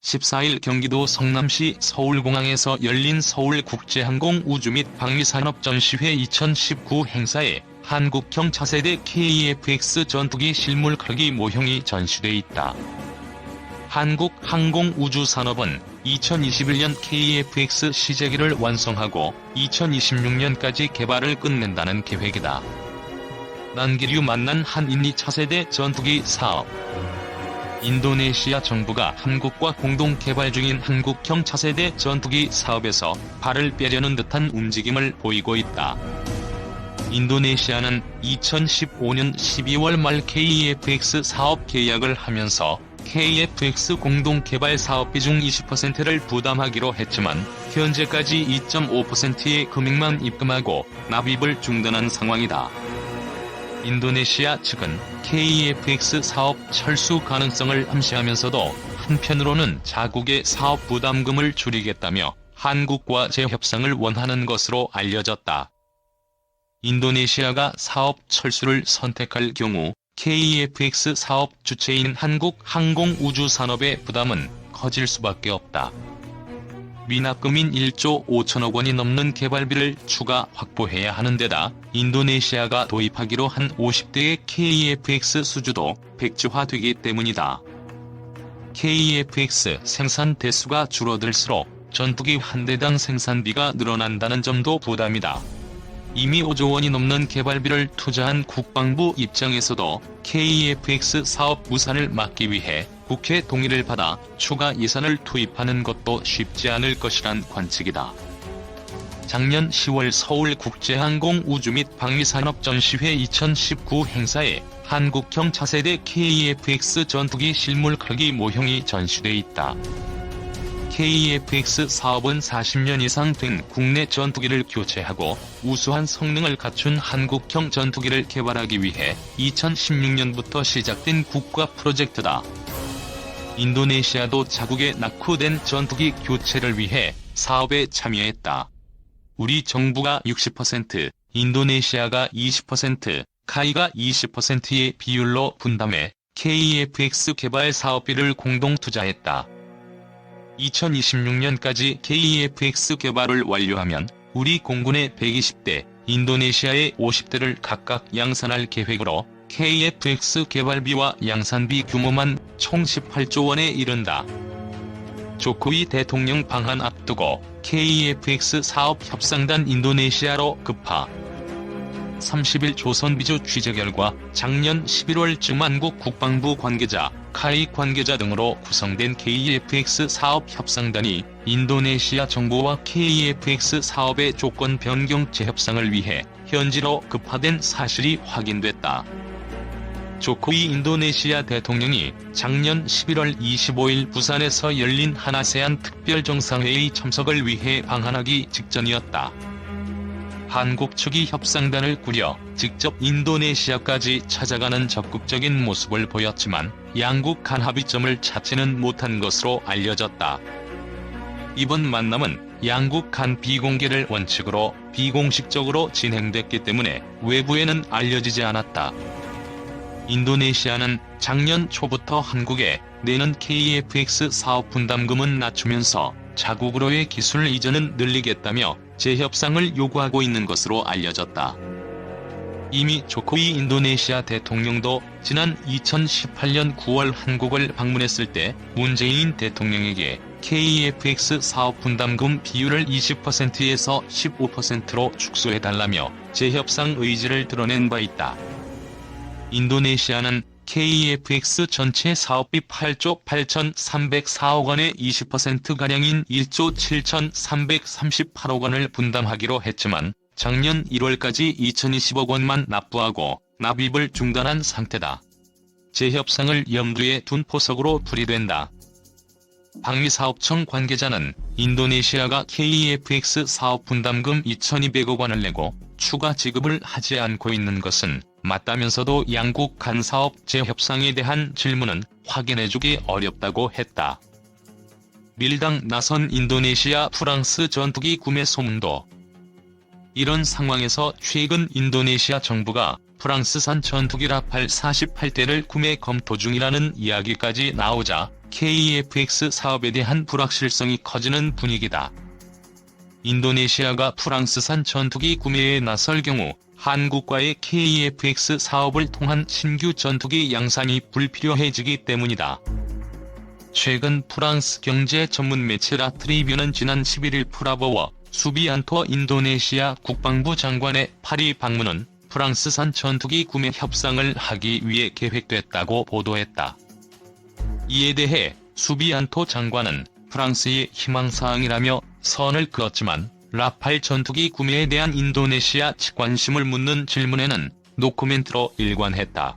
14일 경기도 성남시 서울공항에서 열린 서울국제항공우주 및 방위산업전시회 2019 행사에 한국형 차세대 KF-X 전투기 실물 크기 모형이 전시돼 있다. 한국항공우주산업은 2021년 KF-X 시제기를 완성하고 2026년까지 개발을 끝낸다는 계획이다. 난기류 만난 한인리 차세대 전투기 사업. 인도네시아 정부가 한국과 공동 개발 중인 한국형 차세대 전투기 사업에서 발을 빼려는 듯한 움직임을 보이고 있다. 인도네시아는 2015년 12월 말 KF-X 사업 계약을 하면서 KF-X 공동 개발 사업비 중 20%를 부담하기로 했지만 현재까지 2.5%의 금액만 입금하고 납입을 중단한 상황이다. 인도네시아 측은 KF-X 사업 철수 가능성을 암시하면서도 한편으로는 자국의 사업 부담금을 줄이겠다며 한국과 재협상을 원하는 것으로 알려졌다. 인도네시아가 사업 철수를 선택할 경우 KF-X 사업 주체인 한국항공우주산업의 부담은 커질 수밖에 없다. 미납금인 1조 5천억 원이 넘는 개발비를 추가 확보해야 하는 데다 인도네시아가 도입하기로 한 50대의 KF-X 수주도 백지화되기 때문이다. KF-X 생산 대수가 줄어들수록 전투기 한 대당 생산비가 늘어난다는 점도 부담이다. 이미 5조 원이 넘는 개발비를 투자한 국방부 입장에서도 KF-X 사업 무산을 막기 위해 국회 동의를 받아 추가 예산을 투입하는 것도 쉽지 않을 것이란 관측이다. 작년 10월 서울국제항공우주 및 방위산업전시회 2019 행사에 한국형 차세대 KF-X 전투기 실물 크기 모형이 전시돼 있다. KF-X 사업은 40년 이상 된 국내 전투기를 교체하고 우수한 성능을 갖춘 한국형 전투기를 개발하기 위해 2016년부터 시작된 국가 프로젝트다. 인도네시아도 자국의 낙후된 전투기 교체를 위해 사업에 참여했다. 우리 정부가 60%, 인도네시아가 20%, 카이가 20%의 비율로 분담해 KF-X 개발 사업비를 공동 투자했다. 2026년까지 KF-X 개발을 완료하면 우리 공군의 120대, 인도네시아의 50대를 각각 양산할 계획으로 KF-X 개발비와 양산비 규모만 총 18조 원에 이른다. 조코위 대통령 방한 앞두고 KF-X 사업 협상단 인도네시아로 급파. 30일 조선비주 취재 결과 작년 11월쯤 한국 국방부 관계자, 카이 관계자 등으로 구성된 KF-X 사업 협상단이 인도네시아 정부와 KF-X 사업의 조건 변경 재협상을 위해 현지로 급파된 사실이 확인됐다. 조코위 인도네시아 대통령이 작년 11월 25일 부산에서 열린 한아세안 특별정상회의 참석을 위해 방한하기 직전이었다. 한국 측이 협상단을 꾸려 직접 인도네시아까지 찾아가는 적극적인 모습을 보였지만 양국 간 합의점을 찾지는 못한 것으로 알려졌다. 이번 만남은 양국 간 비공개를 원칙으로 비공식적으로 진행됐기 때문에 외부에는 알려지지 않았다. 인도네시아는 작년 초부터 한국에 내는 KF-X 사업 분담금은 낮추면서 자국으로의 기술 이전은 늘리겠다며 재협상을 요구하고 있는 것으로 알려졌다. 이미 조코위 인도네시아 대통령도 지난 2018년 9월 한국을 방문했을 때 문재인 대통령에게 KF-X 사업 분담금 비율을 20%에서 15%로 축소해달라며 재협상 의지를 드러낸 바 있다. 인도네시아는 KF-X 전체 사업비 8조 8,304억 원의 20%가량인 1조 7,338억 원을 분담하기로 했지만 작년 1월까지 2,020억 원만 납부하고 납입을 중단한 상태다. 재협상을 염두에 둔 포석으로 풀이된다. 방위사업청 관계자는 인도네시아가 KF-X 사업 분담금 2,200억 원을 내고 추가 지급을 하지 않고 있는 것은 맞다면서도 양국 간 사업 재협상에 대한 질문은 확인해주기 어렵다고 했다. 밀당 나선 인도네시아 프랑스 전투기 구매 소문도. 이런 상황에서 최근 인도네시아 정부가 프랑스산 전투기 라팔 48대를 구매 검토 중이라는 이야기까지 나오자 KF-X 사업에 대한 불확실성이 커지는 분위기다. 인도네시아가 프랑스산 전투기 구매에 나설 경우 한국과의 KF-X 사업을 통한 신규 전투기 양산이 불필요해지기 때문이다. 최근 프랑스 경제 전문 매체 라트리뷰는 지난 11일 프라보워 수비안토 인도네시아 국방부 장관의 파리 방문은 프랑스산 전투기 구매 협상을 하기 위해 계획됐다고 보도했다. 이에 대해 수비안토 장관은 프랑스의 희망사항이라며 선을 그었지만 라팔 전투기 구매에 대한 인도네시아 측 관심을 묻는 질문에는 노코멘트로 일관했다.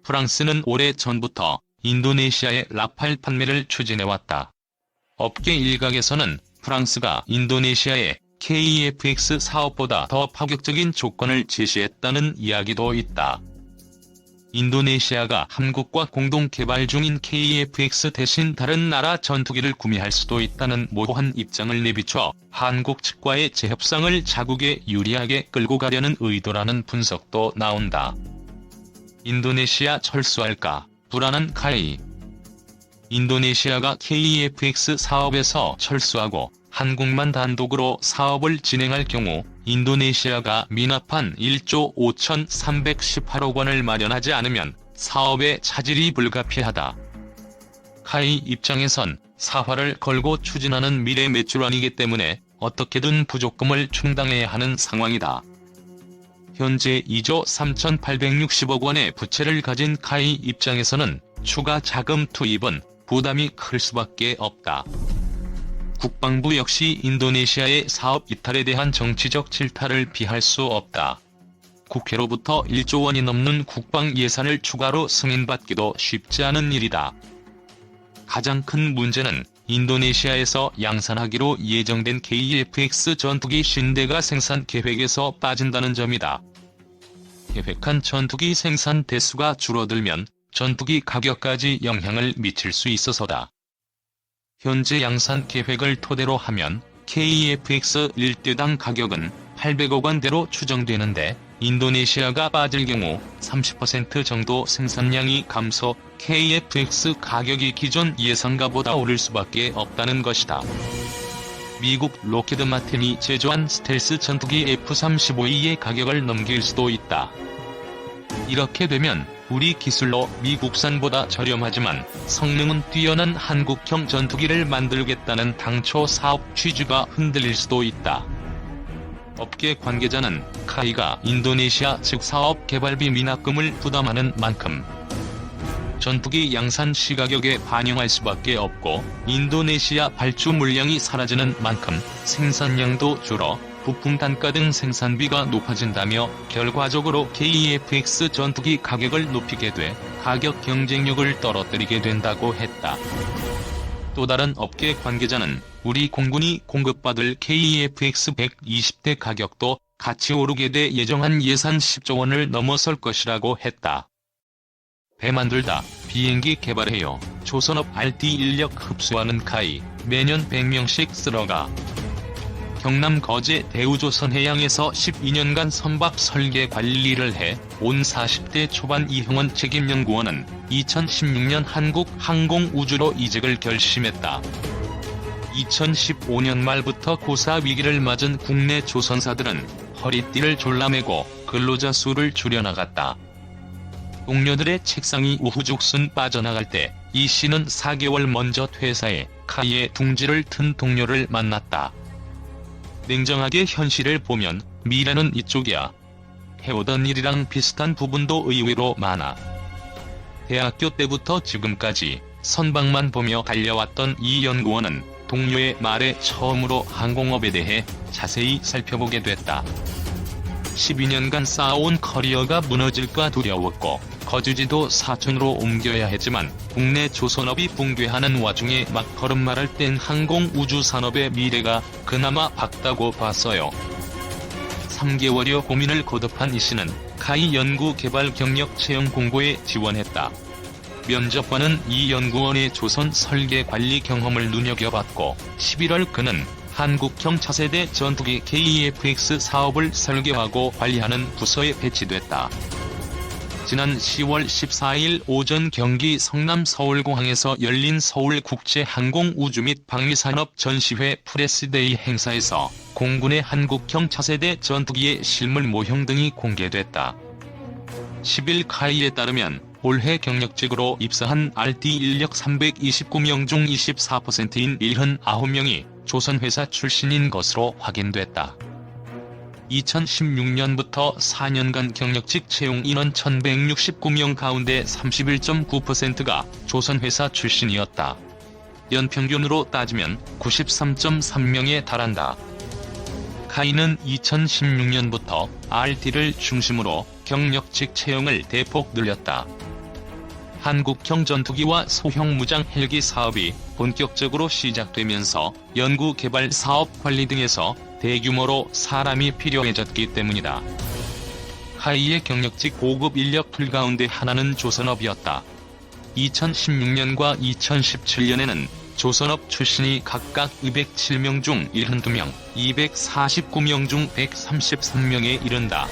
프랑스는 오래 전부터 인도네시아의 라팔 판매를 추진해왔다. 업계 일각에서는 프랑스가 인도네시아의 KF-X 사업보다 더 파격적인 조건을 제시했다는 이야기도 있다. 인도네시아가 한국과 공동 개발 중인 KF-X 대신 다른 나라 전투기를 구매할 수도 있다는 모호한 입장을 내비쳐 한국 측과의 재협상을 자국에 유리하게 끌고 가려는 의도라는 분석도 나온다. 인도네시아 철수할까 불안한 카이. 인도네시아가 KF-X 사업에서 철수하고 한국만 단독으로 사업을 진행할 경우 인도네시아가 미납한 1조 5,318억 원을 마련하지 않으면 사업의 차질이 불가피하다. 카이 입장에선 사활을 걸고 추진하는 미래 매출원이기 때문에 어떻게든 부족금을 충당해야 하는 상황이다. 현재 2조 3,860억 원의 부채를 가진 카이 입장에서는 추가 자금 투입은 부담이 클 수밖에 없다. 국방부 역시 인도네시아의 사업 이탈에 대한 정치적 질타를 피할 수 없다. 국회로부터 1조 원이 넘는 국방 예산을 추가로 승인받기도 쉽지 않은 일이다. 가장 큰 문제는 인도네시아에서 양산하기로 예정된 KF-X 전투기 50대가 생산 계획에서 빠진다는 점이다. 계획한 전투기 생산 대수가 줄어들면 전투기 가격까지 영향을 미칠 수 있어서다. 현재 양산 계획을 토대로 하면 KF-X 1대당 가격은 800억 원대로 추정되는데 인도네시아가 빠질 경우 30% 정도 생산량이 감소, KF-X 가격이 기존 예상가보다 오를 수밖에 없다는 것이다. 미국 로키드 마틴이 제조한 스텔스 전투기 F-35E의 가격을 넘길 수도 있다. 이렇게 되면 우리 기술로 미국산보다 저렴하지만 성능은 뛰어난 한국형 전투기를 만들겠다는 당초 사업 취지가 흔들릴 수도 있다. 업계 관계자는 카이가 인도네시아 측 사업 개발비 미납금을 부담하는 만큼 전투기 양산 시가격에 반영할 수밖에 없고 인도네시아 발주 물량이 사라지는 만큼 생산량도 줄어 부품 단가 등 생산비가 높아진다며 결과적으로 KF-X 전투기 가격을 높이게 돼 가격 경쟁력을 떨어뜨리게 된다고 했다. 또 다른 업계 관계자는 우리 공군이 공급받을 KF-X 120대 가격도 같이 오르게 돼 예정한 예산 10조 원을 넘어설 것이라고 했다. 배 만들다, 비행기 개발해요. 조선업 RD 인력 흡수하는 카이, 매년 100명씩 쓸어가. 경남 거제 대우조선해양에서 12년간 선박 설계 관리를 해 온 40대 초반 이형원 책임연구원은 2016년 한국항공우주로 이직을 결심했다. 2015년 말부터 고사 위기를 맞은 국내 조선사들은 허리띠를 졸라매고 근로자 수를 줄여나갔다. 동료들의 책상이 우후죽순 빠져나갈 때 이 씨는 4개월 먼저 퇴사해 카이의 둥지를 튼 동료를 만났다. 냉정하게 현실을 보면 미래는 이쪽이야. 해오던 일이랑 비슷한 부분도 의외로 많아. 대학교 때부터 지금까지 선박만 보며 달려왔던 이 연구원은 동료의 말에 처음으로 항공업에 대해 자세히 살펴보게 됐다. 12년간 쌓아온 커리어가 무너질까 두려웠고 거주지도 사천으로 옮겨야 했지만 국내 조선업이 붕괴하는 와중에 막 걸음말할 땐 항공우주산업의 미래가 그나마 밝다고 봤어요. 3개월여 고민을 거듭한 이 씨는 카이 연구개발 경력 채용 공고에 지원했다. 면접관은 이 연구원의 조선 설계 관리 경험을 눈여겨봤고 11월 그는 한국형 차세대 전투기 KF-X 사업을 설계하고 관리하는 부서에 배치됐다. 지난 10월 14일 오전 경기 성남 서울공항에서 열린 서울국제항공우주 및 방위산업 전시회 프레스데이 행사에서 공군의 한국형 차세대 전투기의 실물 모형 등이 공개됐다. 10일 카이에 따르면 올해 경력직으로 입사한 RD 인력 329명 중 24%인 79명이 조선회사 출신인 것으로 확인됐다. 2016년부터 4년간 경력직 채용 인원 1169명 가운데 31.9%가 조선회사 출신이었다. 연평균으로 따지면 93.3명에 달한다. 카이는 2016년부터 RD를 중심으로 경력직 채용을 대폭 늘렸다. 한국형 전투기와 소형 무장 헬기 사업이 본격적으로 시작되면서 연구개발 사업 관리 등에서 대규모로 사람이 필요해졌기 때문이다. 카이의 경력직 고급 인력 풀 가운데 하나는 조선업이었다. 2016년과 2017년에는 조선업 출신이 각각 207명 중 72명, 249명 중 133명에 이른다.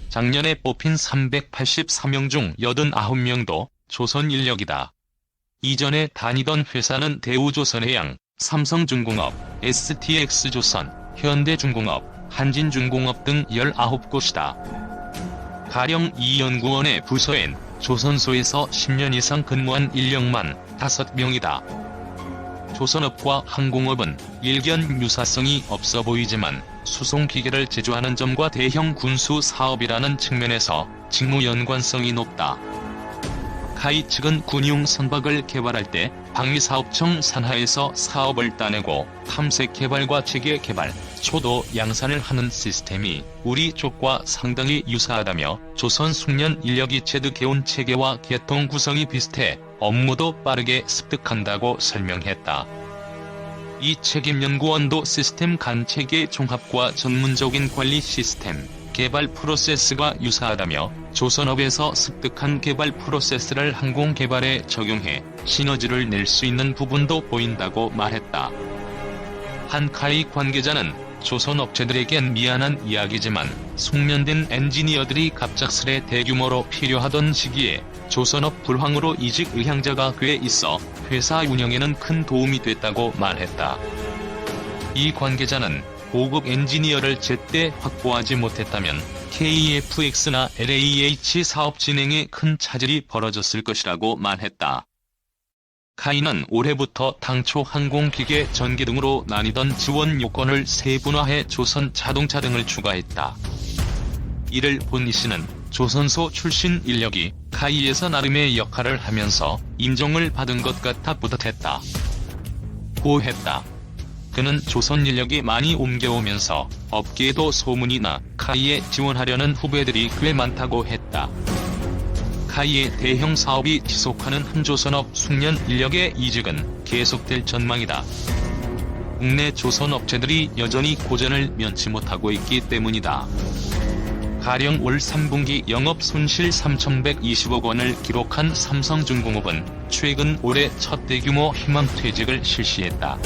작년에 뽑힌 384명 중 89명도 조선 인력이다. 이전에 다니던 회사는 대우조선해양, 삼성중공업, STX조선, 현대중공업, 한진중공업 등 19곳이다. 가령 이 연구원의 부서엔 조선소에서 10년 이상 근무한 인력만 5명이다. 조선업과 항공업은 일견 유사성이 없어 보이지만 수송기계를 제조하는 점과 대형 군수 사업이라는 측면에서 직무 연관성이 높다. 카이 측은 군용 선박을 개발할 때 방위사업청 산하에서 사업을 따내고 탐색 개발과 체계 개발, 초도 양산을 하는 시스템이 우리 쪽과 상당히 유사하다며 조선 숙련 인력이 체득해온 체계와 계통 구성이 비슷해 업무도 빠르게 습득한다고 설명했다. 이 책임연구원도 시스템 간 체계 종합과 전문적인 관리 시스템, 개발 프로세스가 유사하다며 조선업에서 습득한 개발 프로세스를 항공 개발에 적용해 시너지를 낼 수 있는 부분도 보인다고 말했다. 한 카이 관계자는 조선업체들에겐 미안한 이야기지만 숙련된 엔지니어들이 갑작스레 대규모로 필요하던 시기에 조선업 불황으로 이직 의향자가 꽤 있어 회사 운영에는 큰 도움이 됐다고 말했다. 이 관계자는 고급 엔지니어를 제때 확보하지 못했다면 KFX나 LAH 사업 진행에 큰 차질이 벌어졌을 것이라고 말했다. 카이는 올해부터 당초 항공기계 전기 등으로 나뉘던 지원 요건을 세분화해 조선 자동차 등을 추가했다. 이를 본 이 씨는 조선소 출신 인력이 카이에서 나름의 역할을 하면서 인정을 받은 것 같아 뿌듯했다. 고했다. 그는 조선 인력이 많이 옮겨오면서 업계에도 소문이 나 카이에 지원하려는 후배들이 꽤 많다고 했다. 카이의 대형 사업이 지속하는 한조선업 숙련 인력의 이직은 계속될 전망이다. 국내 조선업체들이 여전히 고전을 면치 못하고 있기 때문이다. 가령 올 3분기 영업 손실 3,120억 원을 기록한 삼성중공업은 최근 올해 첫 대규모 희망퇴직을 실시했다.